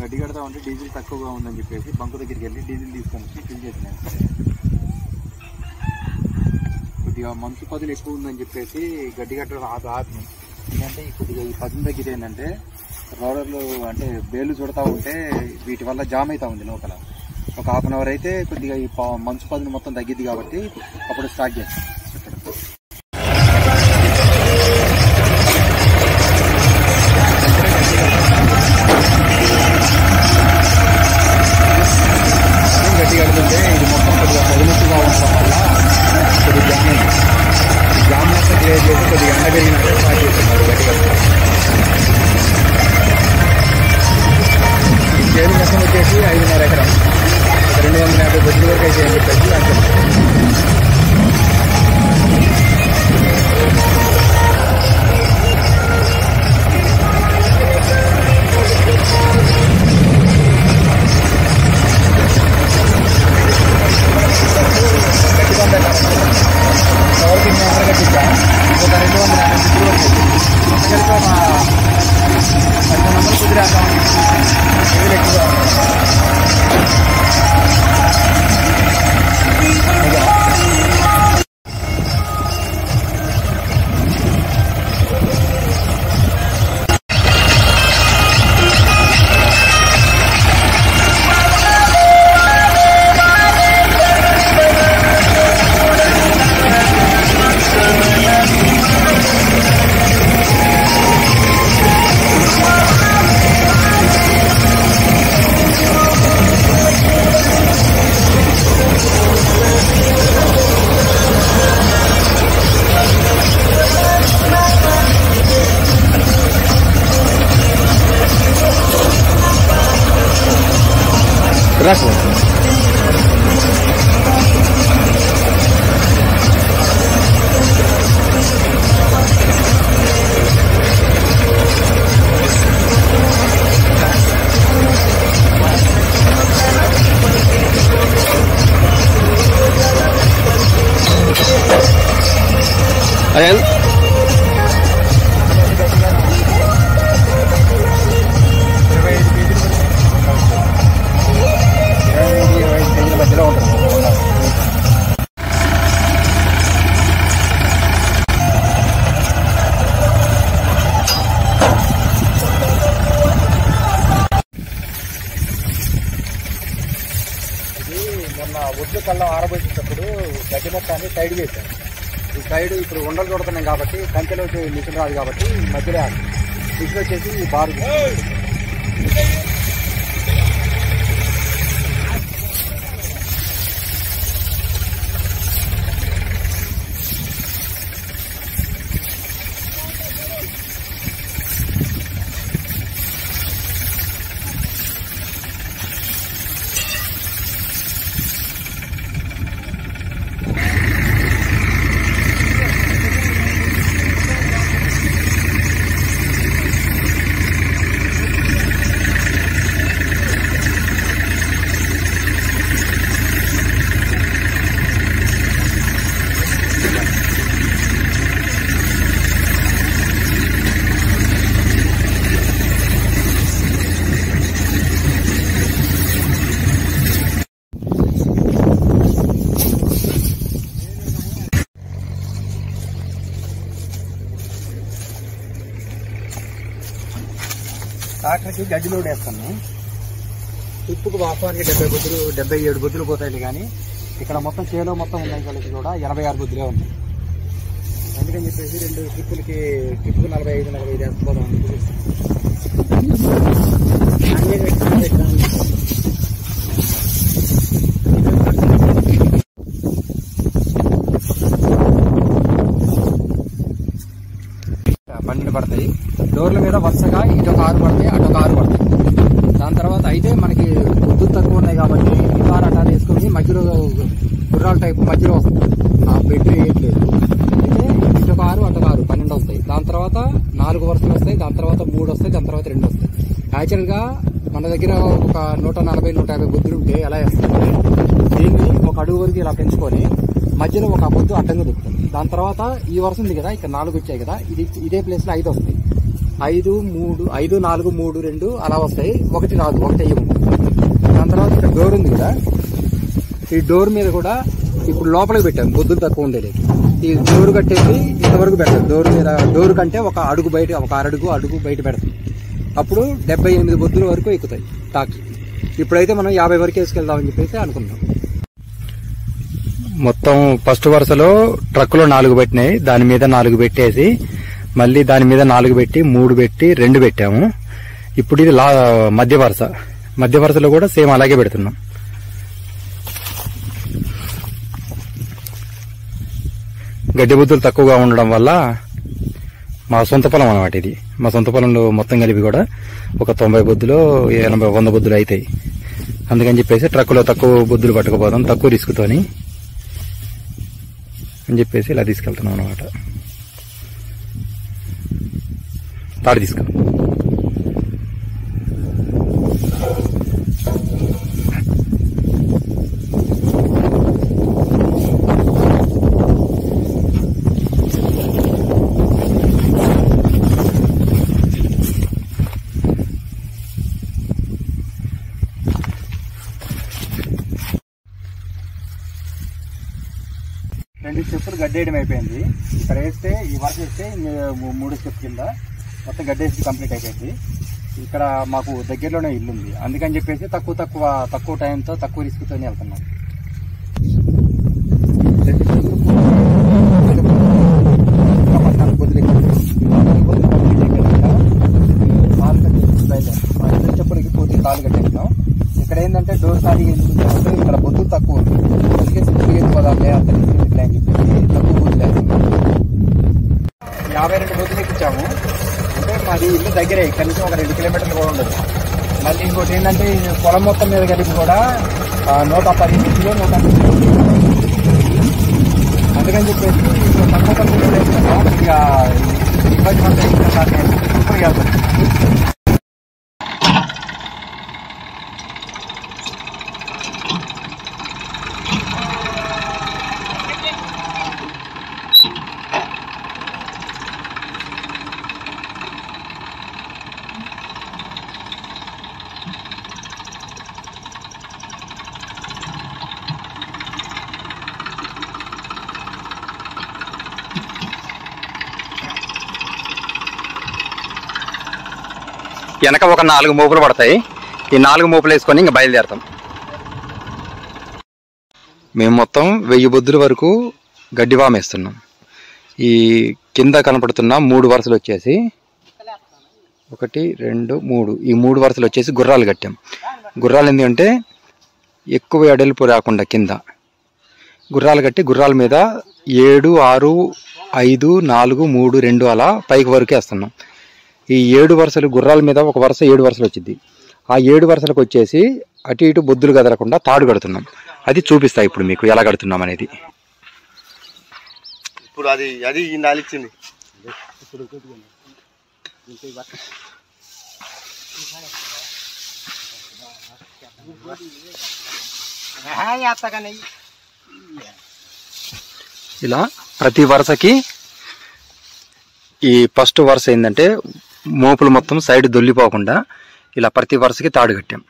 గడ్డి కడతా ఉంటే డీజిల్ తక్కువగా ఉందని చెప్పేసి బంకు దగ్గరికి వెళ్ళి డీజిల్ తీసుకొని వచ్చి ఫిల్ చేసినాను. కొద్దిగా మంచు పదులు ఎక్కువ ఉందని చెప్పేసి గడ్డి కట్టడం ఆపి ఎందుకంటే కొద్దిగా ఈ పదులు తగ్గితే ఏంటంటే రోలర్లు అంటే బేలు చుడతా ఉంటే వీటి వల్ల జామ్ అవుతా ఉంది లోపల. ఒక హాఫ్ అన్ అవర్ అయితే కొద్దిగా ఈ మంచు పదులు మొత్తం తగ్గిద్ది కాబట్టి అప్పుడు స్టార్ట్ చేస్తాం. గడ్డి కడుతుంటే ఇది మొత్తం కొద్దిగా పదులుగా ఉండడం వల్ల కొద్దిగా జామ్ మొత్తం క్లియర్ చేసి కొద్దిగా ఎండ పెరిగినట్టు స్టార్ట్ చేస్తున్నారు గడ్డి కడుతుంది. చేరు మొత్తం వచ్చేసి 5.5 ఎకరం 250 బొడ్ల వరకు అయితే అని చెప్పేసి అంటున్నాం. ఎవరికి 200 కట్టించా ఇంకొక 250 బొడ్లు వస్తుంది. మొత్తకలిపి ఒక 10 కుదిరేద్దాం ఏది ఎక్కువ రాకు. అదే మధ్యలో ఉంటుంది. ఇది మొన్న ఒడ్లు కళ్ళం ఆరబోసేటప్పుడు గడ్డి మొత్తాన్ని సైడ్ చేశాను. ఈ సైడ్ ఇప్పుడు ఉండలు చూడుతున్నాం కాబట్టి కంచెలో మిషన్ రాదు కాబట్టి మధ్యలో మిషన్ వచ్చేసి బారు ట్రాక్టర్కి గడ్డి లోడ్ వేస్తాను. ట్రిప్పుకు వాస్తవానికి 77 బొద్దులు పోతాయి కానీ ఇక్కడ మొత్తం చేలో మొత్తం ఉన్నాయి కలిసి కూడా 86 బొద్దులే ఉన్నాయి. అందుకని చెప్పేసి 2 ట్రిప్పుకి 45 వేసుకోవడం పన్నెండు పడతాయి. డోర్ల మీద వరుసగా ఇటొక 6 పడతాయి, అటొక 6 పడతాయి. దాని తర్వాత అయితే మనకి బొద్దులు తక్కువ ఉన్నాయి కాబట్టి ఈ కారు అటాలు వేసుకుని మధ్యలో గుర్రాల టైప్ మధ్యలో వస్తుంది. ఆ బెడ్ ఏం లేదు. అయితే ఇటొక 6 అటొక 6 12 వస్తాయి. దాని తర్వాత 4 వరుసలు వస్తాయి. దాని తర్వాత 3 వస్తాయి. దాని తర్వాత 2 వస్తాయి. యాక్చువల్ గా మన దగ్గర ఒక 140-150 బొద్దులు ఉంటే ఎలా వేస్తుంది, దీన్ని ఒక అడుగు వరకు ఇలా పెంచుకొని మధ్యలో ఒక బొద్దు అడ్డంగా దొరుకుతుంది. దాని తర్వాత ఈ వరుస ఉంది కదా, ఇక్కడ 4 వచ్చాయి కదా, ఇదే ప్లేస్ లో 5 వస్తాయి. 5, 4, 3, 2 అలా వస్తాయి. ఒకటి రాదు, ఒకటి అయ్యి. దాని తర్వాత ఇక్కడ డోర్ ఉంది కదా, ఈ డోర్ మీద కూడా ఇప్పుడు లోపలికి పెట్టాం బొద్దులు తక్కువ ఉండేది. ఈ డోర్ కట్టేసి ఇంతవరకు పెడతాం. డోర్ మీద డోర్ కంటే ఒక అడుగు బయట, ఒక అడుగు బయట పెడతాం. అప్పుడు 78 బొద్దుల వరకు ఎక్కుతాయి టాక్. ఇప్పుడైతే మనం 50 వరకు వేసుకెళ్దామని చెప్పేసి అనుకున్నాం. మొత్తం ఫస్ట్ వరుసలో ట్రక్కులో 4 పెట్టినాయి, దాని మీద 4 పెట్టేసి మళ్ళీ దాని మీద 4 పెట్టి 3 పెట్టి 2 పెట్టాము. ఇప్పుడు ఇది మధ్య వరుసలో కూడా సేమ్ అలాగే పెడుతున్నాం. గడ్డి బొద్దులు తక్కువగా ఉండడం వల్ల మా సొంత పొలం అన్నమాట ఇది. మా సొంత పొలంలో మొత్తం కలిపి కూడా ఒక 90 బొద్దులు 80, 100 బొద్దులు అవుతాయి. అందుకని చెప్పేసి ట్రక్కులో తక్కువ బొద్దులు పట్టుకుపోదాం, తక్కువ రిస్క్తోని అని చెప్పేసి ఇలా తీసుకెళ్తున్నాం అన్నమాట. తాడు తీసుకెళ్తాం. రెండు స్టెప్పులు గడ్డేయడం అయిపోయింది. ఇక్కడ వేస్తే ఈ వరకు వేస్తే 3 స్టెప్ కింద మొత్తం గడ్డేసి కంప్లీట్ అయిపోయింది. ఇక్కడ మాకు దగ్గరలోనే ఇల్లు ఉంది, అందుకని చెప్పేసి తక్కువ టైంతో తక్కువ రిస్క్తో వెళ్తున్నాం. స్టెప్పులకి పూర్తి కాలు కట్టేస్తున్నాం. ఇక్కడ ఏంటంటే డోర్ ఖాళీ ఎందుకు ఇక్కడ బొద్దులు తక్కువ ఉంది, అందుకే స్టెప్పులు వెళ్ళిపోదాంలే అంత రిస్క్ అని చెప్పి తక్కువ బొద్దులు వేస్తున్నాం. 52 బొద్దులు ఎక్కించాము. అంటే మాది ఇల్లు దగ్గరే, కనీసం ఒక 2 కిలోమీటర్లు కూడా ఉండదు. మళ్ళీ ఇంకోటి ఏంటంటే పొలం మొత్తం మీద కలిపి కూడా 110 కిలో 150 కిలో. అందుకని చెప్పేసి తక్కువ ఇక ఇబ్బంది పడతాయి. వెనక ఒక 4 మోపులు పడతాయి. ఈ 4 మోపులు వేసుకొని ఇంకా బయలుదేరతాం. మేము మొత్తం 1000 బొద్దుల వరకు గడ్డి వామ వేస్తున్నాం. ఈ కింద కనపడుతున్న 3 వరుసలు వచ్చేసి 1, 2, 3 ఈ 3 వరుసలు వచ్చేసి గుర్రాలు కట్టాం. గుర్రాలు ఎందుకంటే ఎక్కువ ఎడల్పు రాకుండా కింద గుర్రాలు కట్టి గుర్రాల మీద 7, 6, 5, 4, 3, 2 అలా పైకి వరకు వేస్తున్నాం. ఈ 7 వరుసలు గుర్రాల మీద ఒక వరుస 7 వరుసలు వచ్చింది. ఆ 7 వరుసలకు వచ్చేసి అటు ఇటు బొద్దులు కదలకుండా తాడు కడుతున్నాం. అది చూపిస్తా ఇప్పుడు మీకు ఎలా కడుతున్నాం అనేది. ఇప్పుడు అది నాలిచ్చింది. ఇలా ప్రతి వరుసకి ఈ ఫస్ట్ వరుస ఏంటంటే మోపులు మొత్తం సైడ్ దొల్లిపోకుండా ఇలా ప్రతి వరుసకి తాడు కట్టాం.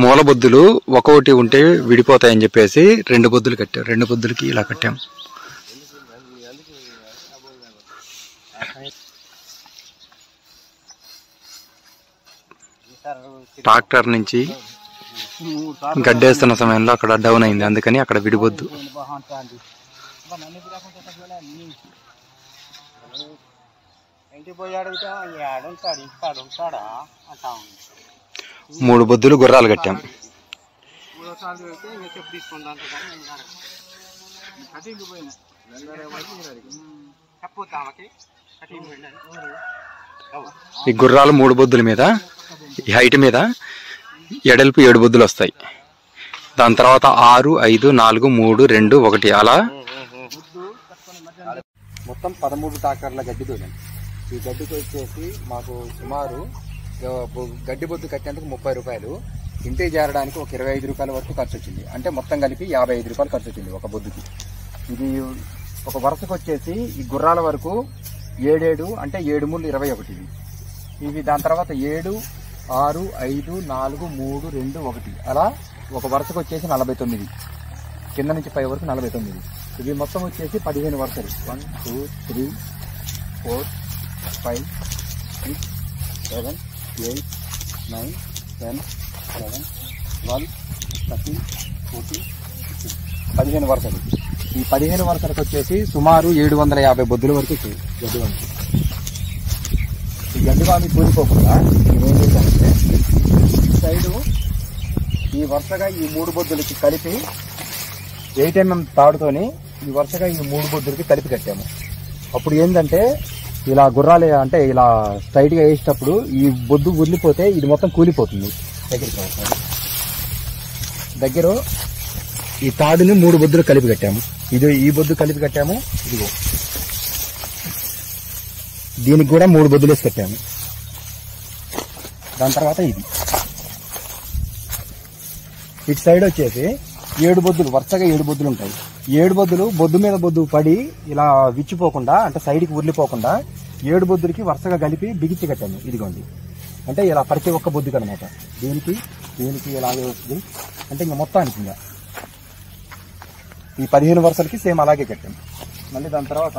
మూల బొద్దులు ఒక్కొక్కటి ఉంటే విడిపోతాయని చెప్పేసి 2 బొద్దులు కట్టాం. 2 బొద్దులకి ఇలా కట్టాం. ట్రాక్టర్ నుంచి గడ్డేస్తున్న సమయంలో అక్కడ డౌన్ అయింది, అందుకని అక్కడ విడిపోద్దు. మూడు బొద్దులు గుర్రాలు కట్టాం. ఈ గుర్రాలు 3 బొద్దుల మీద ఈ హైట్ మీద ఎడల్పు 7 బొద్దులు వస్తాయి. దాని తర్వాత 6, 5, 4, 3, 2, 1 అలా మొత్తం 13 ట్రాక్టర్ల గడ్డి దూరం. ఈ గడ్డికి వచ్చేసి మాకు సుమారు గడ్డి బొద్దు కట్టేందుకు 30 రూపాయలు. ఇంటికి చేరడానికి ఒక 25 రూపాయల వరకు ఖర్చు వచ్చింది. అంటే మొత్తం కలిపి 55 రూపాయలు ఖర్చు వచ్చింది ఒక బొద్దుకి. ఇది ఒక వరుసకు వచ్చేసి ఈ గుర్రాల వరకు 7 అంటే 7 3 21 ఇవి. దాని తర్వాత 7 6 5 4 3 2 1 అలా ఒక వరుసకు వచ్చేసి 49, కింద నుంచి పై వరకు 49. ఇవి మొత్తం వచ్చేసి 15 వరుసలు. 1 2 3 4 5 6 7 8 9 10 11 12 13 14 15 వరుసలు. ఈ 15 వరుసలకు వచ్చేసి సుమారు 750 బొద్దుల వరకు గడ్డివామి. ఈ గడ్డివామి కూలిపోకుండా నేనేం చేశానంటే సైడు ఈ వరుసగా ఈ 3 బొద్దులకి కలిపి 8 mm తాడుతోని ఈ వరుసగా ఈ 3 బొద్దులకి కలిపి కట్టాము. అప్పుడు ఏంటంటే ఇలా గుర్రాలు అంటే ఇలా స్ట్రైట్ గా వేసేటప్పుడు ఈ బొద్దు ఉర్లిపోతే ఇది మొత్తం కూలిపోతుంది. దగ్గర ఈ తాడుని 3 బొద్దులు కలిపి కట్టాము. ఈ బొద్దు కలిపి కట్టాము. ఇదిగో దీనికి కూడా 3 బొద్దులు వేసి కట్టాము. దాని తర్వాత ఇది ఇటు సైడ్ వచ్చేసి 7 బొద్దులు వరుసగా 7 బొద్దులు ఉంటాయి. 7 బొద్దులు బొద్దు మీద బొద్దు పడి ఇలా విచ్చిపోకుండా అంటే సైడ్కి ఉర్లిపోకుండా 7 బొద్దులకి వరుసగా కలిపి బిగించి కట్టాము. ఇదిగోండి అంటే ఇలా ప్రతి ఒక్క బొద్దుకి అనమాట. దీనికి ఇలాగే వస్తుంది. అంటే ఇంకా మొత్తానికి ఇంకా ఈ 15 వరుసలకి సేమ్ అలాగే కట్టాము. మళ్ళీ దాని తర్వాత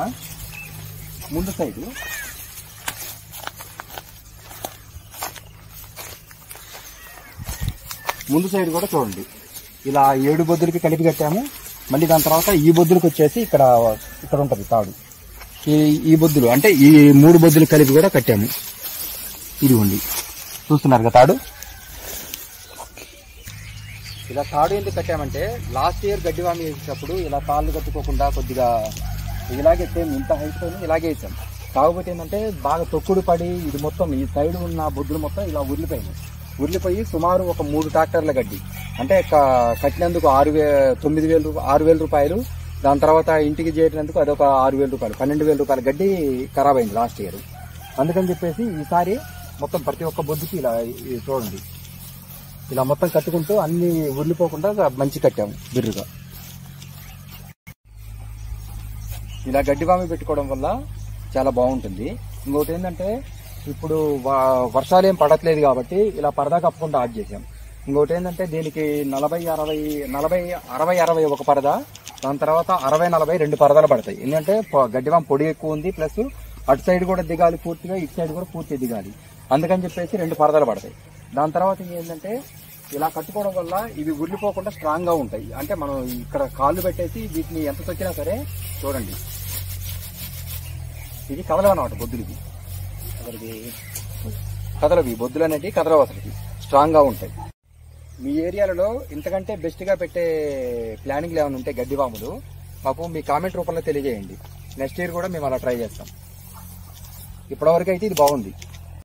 ముందు సైడ్ కూడా చూడండి ఇలా 7 బొద్దులకి కలిపి కట్టాము. మళ్ళీ దాని తర్వాత ఈ బొద్దులకు వచ్చేసి ఇక్కడ ఉంటుంది తాడు. ఈ బొద్దులు అంటే ఈ 3 బొద్దులు కలిపి కూడా కట్టాము. ఇదిగోండి చూస్తున్నారు కదా తాడు. ఇలా తాడు ఎందుకు కట్టామంటే లాస్ట్ ఇయర్ గడ్డివామి వేసేటప్పుడు ఇలా తాళ్ళు కట్టుకోకుండా కొద్దిగా ఇలాగే సేమ్ ఇంత హైట్ తో ఇలాగే వేసాం. కాకపోతే ఏంటంటే బాగా తొక్కుడు పడి ఇది మొత్తం ఈ సైడ్ ఉన్న బొద్దులు మొత్తం ఇలా ఉర్లిపోయి సుమారు ఒక 3 ట్రాక్టర్ల గడ్డి అంటే కట్టినందుకు 6,000 రూపాయలు. దాని తర్వాత ఇంటికి చేరినందుకు అదొక 6,000 రూపాయలు, 12,000 రూపాయల గడ్డి ఖరాబ్ అయింది లాస్ట్ ఇయర్. అందుకని చెప్పేసి ఈసారి మొత్తం ప్రతి ఒక్క బొద్దుకి ఇలా చూడండి ఇలా మొత్తం కట్టుకుంటూ అన్ని ఉర్లిపోకుండా మంచి కట్టాము బిర్రుగా. ఇలా గడ్డివామి పెట్టుకోవడం వల్ల చాలా బాగుంటుంది. ఇంకోటి ఏంటంటే ఇప్పుడు వర్షాలు ఏం పడట్లేదు కాబట్టి ఇలా పరదా కప్పకుండా ఆడ్ చేసాం. ఇంకోటి ఏంటంటే దీనికి 60 ఒక పరద, దాని తర్వాత 60-40 2 పరదాలు పడతాయి. ఎందుకంటే గడ్డివాం పొడి ఎక్కువ ఉంది, ప్లస్ అటు సైడ్ కూడా దిగాలి పూర్తిగా, ఇటు సైడ్ కూడా పూర్తిగా దిగాలి. అందుకని చెప్పేసి 2 పరదాలు పడతాయి. దాని తర్వాత ఏంటంటే ఇలా కట్టుకోవడం వల్ల ఇవి ఉర్లిపోకుండా స్ట్రాంగ్ గా ఉంటాయి. అంటే మనం ఇక్కడ కాళ్ళు పెట్టేసి వీటిని ఎంత తొక్కినా సరే చూడండి ఇది కదలవన్నమాట. బొద్దులకి కదలవి బొద్దులు అనేవి కదలవు, అసలుకి స్ట్రాంగ్ గా ఉంటాయి. మీ ఏరియాలలో ఇంతకంటే బెస్ట్ గా పెట్టే ప్లానింగ్లు ఏమైనా ఉంటే గడ్డివాములు మాకు మీ కామెంట్ రూపంలో తెలియజేయండి. నెక్స్ట్ ఇయర్ కూడా మేము అలా ట్రై చేస్తాం. ఇప్పటివరకు అయితే ఇది బాగుంది.